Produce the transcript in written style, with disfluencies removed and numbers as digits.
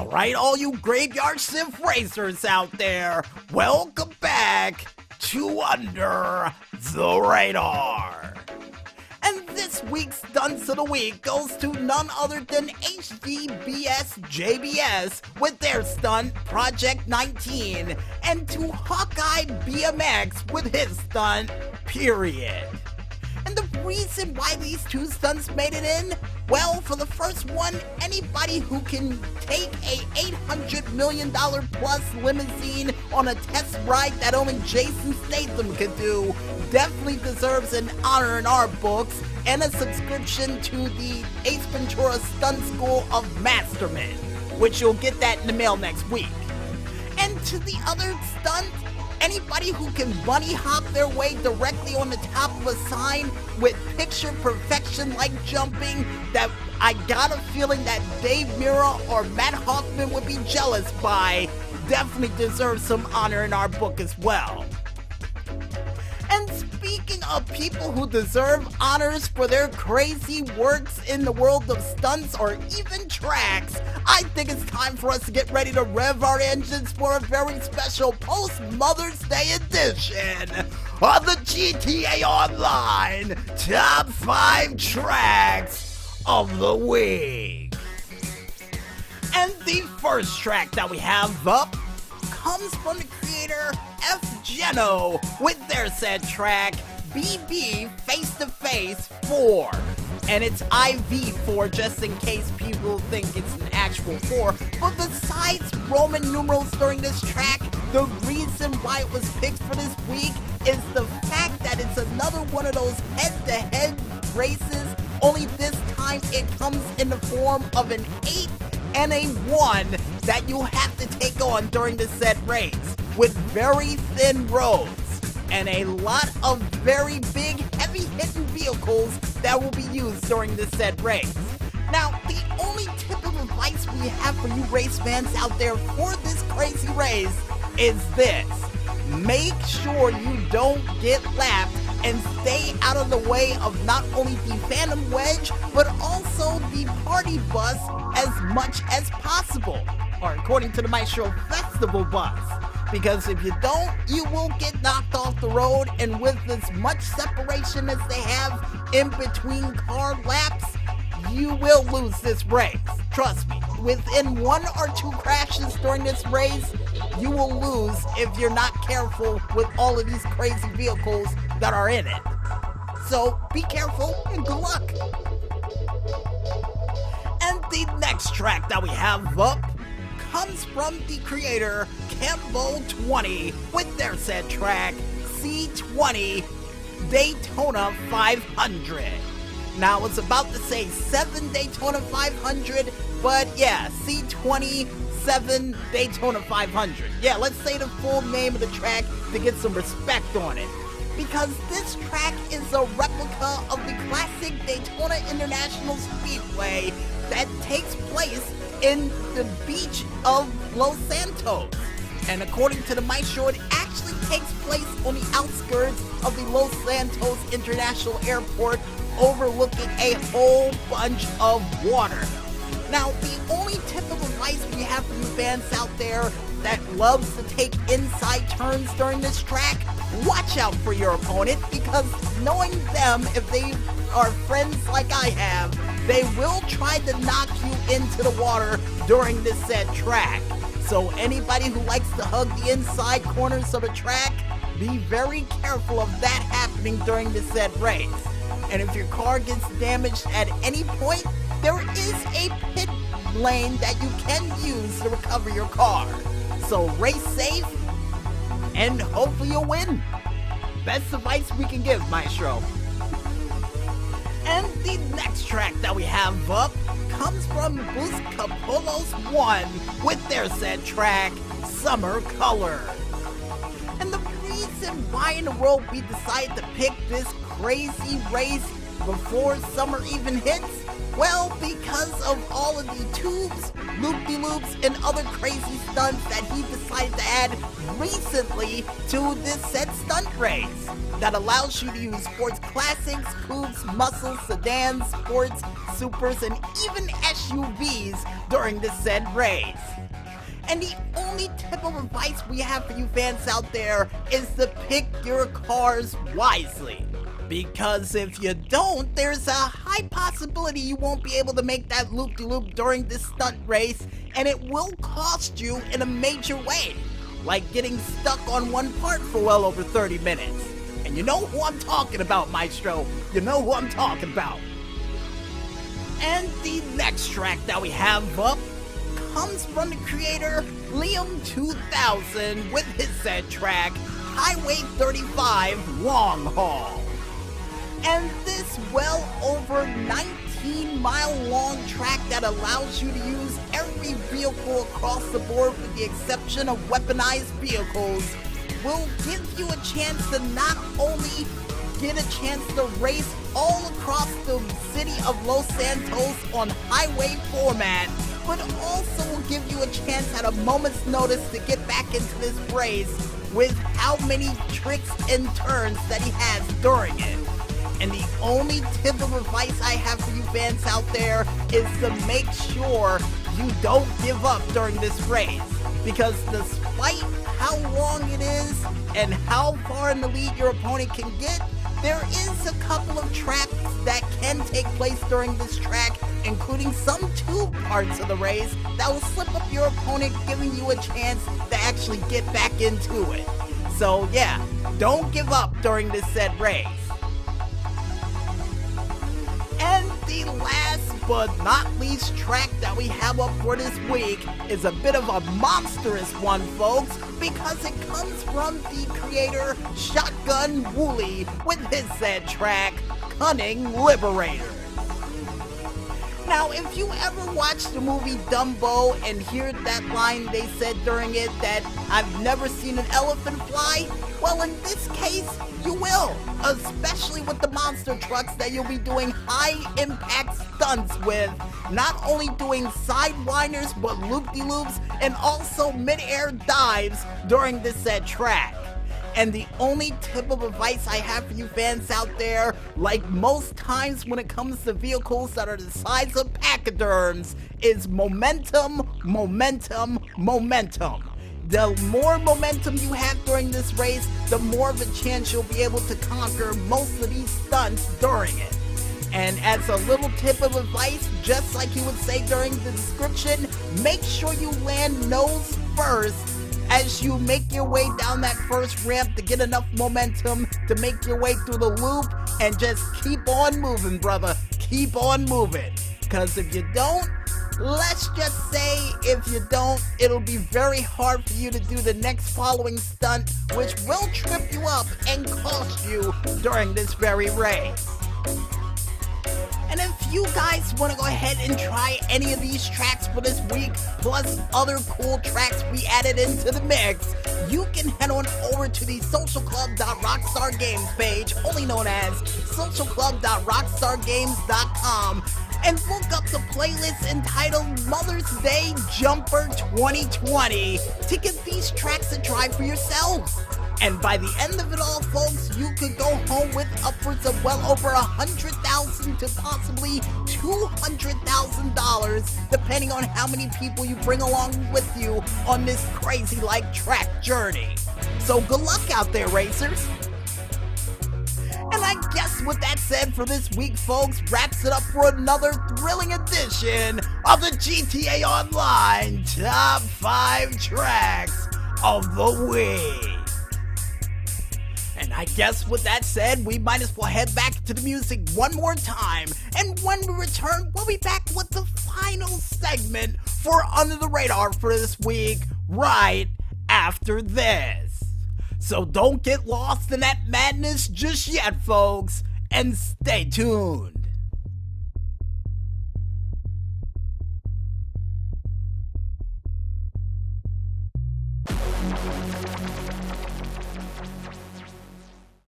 Alright, all you graveyard shift racers out there, welcome back to Under the Radar. And this week's Stunts of the Week goes to none other than HGBS JBS with their stunt Project 19, and to Hawkeye BMX with his stunt, Period. And the reason why these two stunts made it in? Well, for the first one, anybody who can take a $800 million plus limousine on a test ride that only Jason Statham could do definitely deserves an honor in our books and a subscription to the Ace Ventura Stunt School of Masterman, which you'll get that in the mail next week. And to the other stunt, anybody who can bunny hop their way directly on the top of a sign with picture perfection like jumping that I got a feeling that Dave Mirra or Matt Hoffman would be jealous by definitely deserves some honor in our book as well. And speaking of people who deserve honors for their crazy works in the world of stunts or even tracks, I think it's time for us to get ready to rev our engines for a very special post-Mother's Day edition of the GTA Online Top 5 Tracks of the Week. And the first track that we have up comes from the creator F. Geno with their said track BB Face to Face 4. And it's IV4 just in case people think it's an actual 4. But besides Roman numerals during this track, the reason why it was picked for this week is the fact that it's another one of those head-to-head races, only this time it comes in the form of an 8 and a 1 that you have to take on during the said race, with very thin roads and a lot of very big, heavy-hitting vehicles that will be used during this said race. Now, the only tip of advice we have for you race fans out there for this crazy race is this: make sure you don't get lapped and stay out of the way of not only the Phantom Wedge, but also the party bus as much as possible, or according to the Maestro Festival bus. Because if you don't, you will get knocked off the road, and with as much separation as they have in between car laps, you will lose this race. Trust me, within 1 or 2 crashes during this race, you will lose if you're not careful with all of these crazy vehicles that are in it. So be careful and good luck. And the next track that we have up comes from the creator Cambo20 with their said track C20 Daytona 500. Now I was about to say 7 Daytona 500, but yeah, C20 7 Daytona 500. Yeah, let's say the full name of the track to get some respect on it. Because this track is a replica of the classic Daytona International Speedway that takes place in the beach of Los Santos. And according to the Maestro, it actually takes place on the outskirts of the Los Santos International Airport, overlooking a whole bunch of water. Now, the only tip of advice we have for you fans out there that loves to take inside turns during this track, watch out for your opponent, because knowing them, if they are friends like I have, they will try to knock you into the water during this said track. So anybody who likes to hug the inside corners of a track, be very careful of that happening during this said race. And if your car gets damaged at any point, there is a pit lane that you can use to recover your car. So race safe, and hopefully you'll win. Best advice we can give, Maestro. And the next track that we have up comes from Buscapolos 1 with their said track, Summer Color. And the reason why in the world we decided to pick this crazy race before summer even hits? Well, because of all of the tubes, loop-de-loops, and other crazy stunts that he decided to add recently to this said stunt race that allows you to use sports classics, coupes, muscles, sedans, sports, supers, and even SUVs during this said race. And the only tip of advice we have for you fans out there is to pick your cars wisely. Because if you don't, there's a high possibility you won't be able to make that loop-de-loop during this stunt race, and it will cost you in a major way, like getting stuck on one part for well over 30 minutes. And you know who I'm talking about, Maestro. You know who I'm talking about. And the next track that we have up comes from the creator Liam2000 with his said track, Highway 35 Long Haul. And this well over 19-mile long track that allows you to use every vehicle across the board with the exception of weaponized vehicles will give you a chance to not only get a chance to race all across the city of Los Santos on highway format, but also will give you a chance at a moment's notice to get back into this race with how many tricks and turns that he has during it. And the only tip of advice I have for you fans out there is to make sure you don't give up during this race. Because despite how long it is and how far in the lead your opponent can get, there is a couple of traps that can take place during this track, including some tube parts of the race that will slip up your opponent, giving you a chance to actually get back into it. So yeah, don't give up during this said race. And the last but not least track that we have up for this week is a bit of a monstrous one, folks, because it comes from the creator Shotgun Wooly with his said track, Cunning Liberator. Now, if you ever watched the movie Dumbo and hear that line they said during it that I've never seen an elephant fly, well, in this case, you will, especially with the monster trucks that you'll be doing high-impact stunts with, not only doing sidewinders, but loop-de-loops, and also mid-air dives during this said track. And the only tip of advice I have for you fans out there, like most times when it comes to vehicles that are the size of pachyderms, is momentum, momentum, momentum. The more momentum you have during this race, the more of a chance you'll be able to conquer most of these stunts during it. And as a little tip of advice, just like you would say during the description, make sure you land nose first as you make your way down that first ramp to get enough momentum to make your way through the loop, and just keep on moving, brother. Keep on moving. Because if you don't, let's just say if you don't, it'll be very hard for you to do the next following stunt, which will trip you up and cost you during this very race. And if you guys want to go ahead and try any of these tracks for this week, plus other cool tracks we added into the mix, you can head on over to the socialclub.rockstargames page, only known as socialclub.rockstargames.com, and look up the playlist entitled Mother's Day Jumper 2020 to get these tracks to try for yourselves. And by the end of it all, folks, you could go home with upwards of well over $100,000 to possibly $200,000, depending on how many people you bring along with you on this crazy like track journey. So good luck out there, racers. And I guess with that said for this week, folks, wraps it up for another thrilling edition of the GTA Online Top 5 Tracks of the Week. And I guess with that said, we might as well head back to the music one more time. And when we return, we'll be back with the final segment for Under the Radar for this week, right after this. So don't get lost in that madness just yet, folks, and stay tuned.